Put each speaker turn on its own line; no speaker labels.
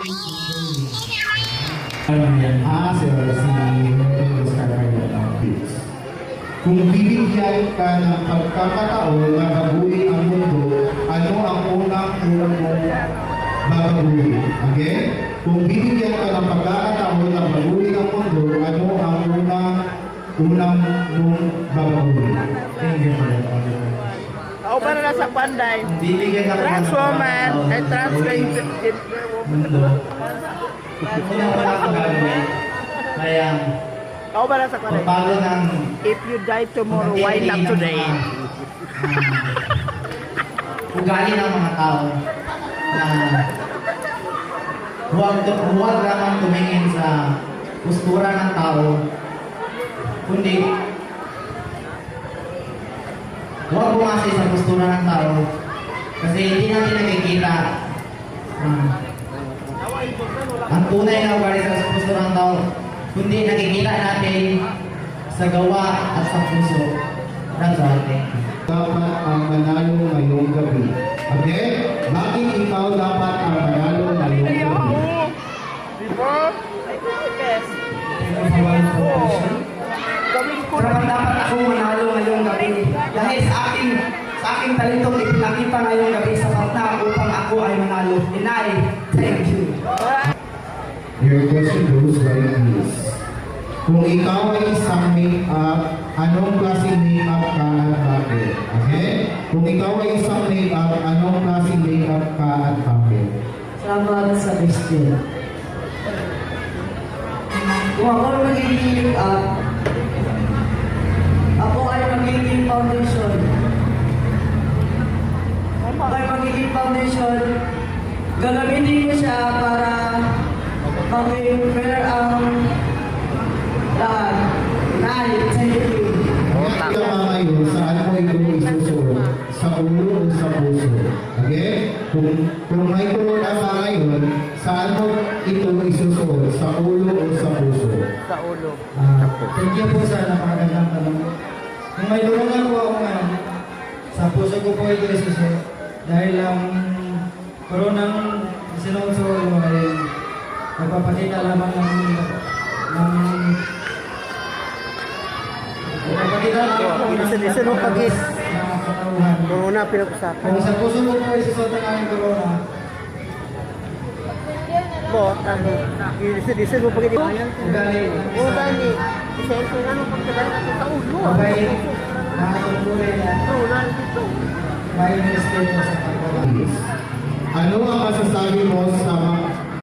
Kung bibigyan ka ng pagkakataon na baguhin ang mundo, ano ang unang mong babaguhin? Again? Kung bibigyan ka ng pagkakataon na baguhin ang mundo, ano ang unang mong babaguhin? Thank you for that.
Ako pa na nasa Panday.
Bibigyan ka
Trans woman and trans
mundo. Unang wala kang gagawin. Kaya,
ako ba nasa Panday?
paano ng
If you die tomorrow, why not today?
ugali ng mga tao na huwag lamang tumingin sa postura ng tao, kundi huwag bumase sa postura ng tao kasi hindi natin nakikita ang tunay na ugali sa postura ng tao, kundi nakikita natin sa gawa at sa puso ng ating. Dapat ang manalo ngayong gabi. Okay? Bakit ikaw dapat ang manalo ngayong gabi?
Diba? Gawin ko na.
Dapat ako manalo ngayong gabi. Dahil sa aking talentong ipinakita ngayong gabi sa na upang ako ay manalo. Inay, thank you.
Your question goes like this. Kung ikaw ay isang make-up, anong klaseng make-up ka at bakit? Okay? Kung ikaw ay isang make-up, anong klaseng make-up ka at bakit?
Salamat sa question. Kung ako magiging make-up, ako ay magiging foundation. Ako ay magiging foundation. Gagamitin ko siya para maging fair ang lahat. Nay, thank you.
Ito mga ngayon, saan mo ito isusuot? Sa ulo o sa puso? Okay? Kung may kulot ang mga ngayon, saan mo ito isusuot? Sa ulo o sa puso?
Sa ulo.
Thank you po sa napakagandang tanong. Kung may tulungan po ako ngayon, sa puso ko po ito isusuot. Dahil ang koronang sinusuot ay nagpapakita lamang
Isa mo pagis.
katauhan.
Corona pinag-usapan.
Kung sa puso ko po isusuot ang aming corona,
Bot, ano? Isa mo pagis.
ugali,
O gani. Isa ito nga nung pagkagal natin sa ulo.
mabait, nakatulungan at
Corona dito.
may respeto sa pagkakas.
Ano ang masasabi mo sa